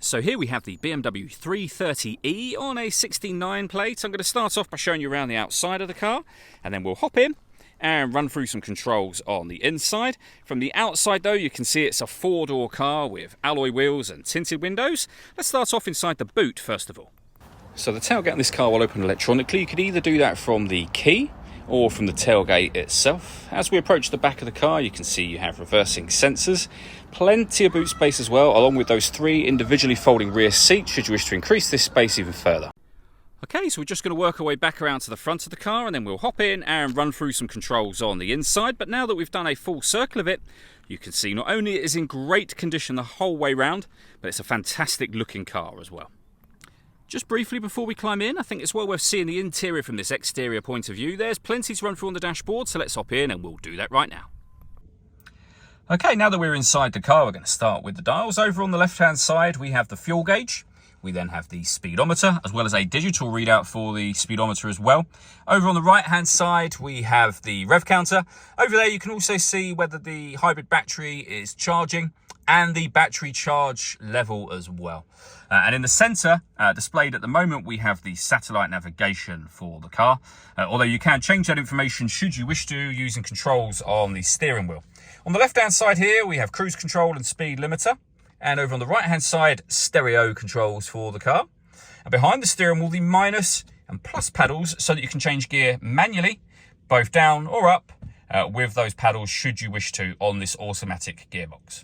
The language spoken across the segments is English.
So here we have the BMW 330e on a 69 plate. I'm going to start off by showing you around the outside of the car, and then we'll hop in and run through some controls on the inside. From the outside though, you can see it's a four-door car with alloy wheels and tinted windows. Let's start off inside the boot first of all. So the tailgate on this car will open electronically. You could either do that from the key or from the tailgate itself. As we approach the back of the car, you can see you have reversing sensors, plenty of boot space as well, along with those three individually folding rear seats should you wish to increase this space even further. Okay, so we're just going to work our way back around to the front of the car, and then we'll hop in and run through some controls on the inside. But now that we've done a full circle of it, you can see not only it is in great condition the whole way round, but it's a fantastic looking car as well. Just briefly before we climb in, I think it's well worth seeing the interior from this exterior point of view. There's plenty to run through on the dashboard, so let's hop in and we'll do that right now. Okay, now that we're inside the car, we're going to start with the dials. Over on the left-hand side, we have the fuel gauge. We then have the speedometer, as well as a digital readout for the speedometer as well. Over on the right-hand side, we have the rev counter. Over there, you can also see whether the hybrid battery is charging and the battery charge level as well. And in the center, displayed at the moment, we have the satellite navigation for the car. Although you can change that information should you wish to using controls on the steering wheel. On the left-hand side here, we have cruise control and speed limiter. And over on the right-hand side, stereo controls for the car. And behind the steering wheel, the minus and plus paddles so that you can change gear manually, both down or up, with those paddles should you wish to on this automatic gearbox.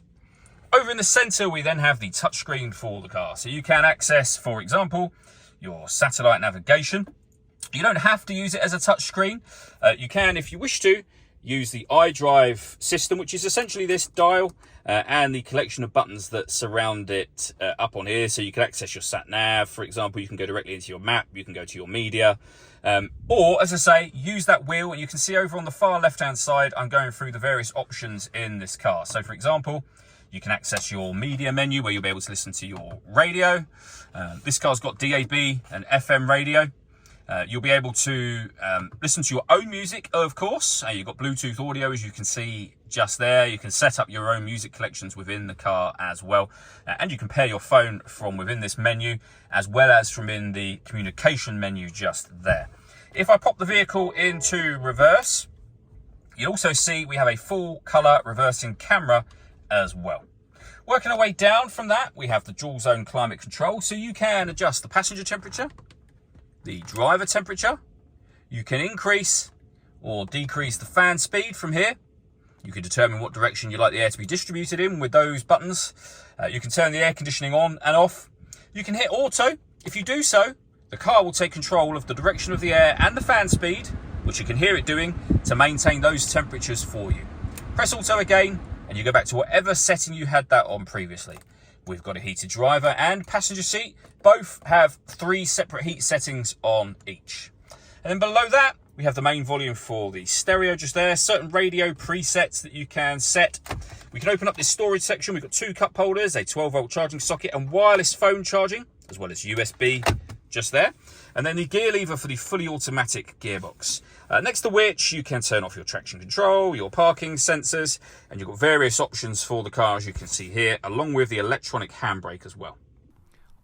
Over in the center, we then have the touchscreen for the car. So you can access, for example, your satellite navigation. You don't have to use it as a touchscreen. You can, if you wish to, use the iDrive system, which is essentially this dial and the collection of buttons that surround it up on here. So you can access your sat nav, for example. You can go directly into your map. You can go to your media. Or, as I say, use that wheel. And you can see over on the far left-hand side, I'm going through the various options in this car. So, for example, you can access your media menu where you'll be able to listen to your radio. This car's got DAB and FM radio. You'll be able to listen to your own music, of course. You've got Bluetooth audio, as you can see just there. You can set up your own music collections within the car as well. And you can pair your phone from within this menu, as well as from in the communication menu just there. If I pop the vehicle into reverse, you'll also see we have a full color reversing camera as well. Working our way down from that, we have the dual zone climate control. So you can adjust the passenger temperature, the driver temperature. You can increase or decrease the fan speed from here. You can determine what direction you'd like the air to be distributed in with those buttons. You can turn the air conditioning on and off. You can hit auto. If you do so, the car will take control of the direction of the air and the fan speed, which you can hear it doing, to maintain those temperatures for you. Press auto again, and you go back to whatever setting you had that on previously. We've got a heated driver and passenger seat. Both have 3 separate heat settings on each. And then below that, we have the main volume for the stereo just there. Certain radio presets that you can set. We can open up this storage section. We've got 2 cup holders, a 12-volt charging socket and wireless phone charging, as well as USB just there. And then the gear lever for the fully automatic gearbox. Next to which you can turn off your traction control, your parking sensors, and you've got various options for the car, as you can see here, along with the electronic handbrake as well.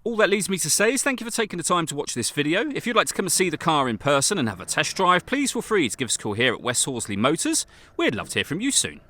All that leaves me to say is thank you for taking the time to watch this video. If you'd like to come and see the car in person and have a test drive, please feel free to give us a call here at West Horsley Motors. We'd love to hear from you soon.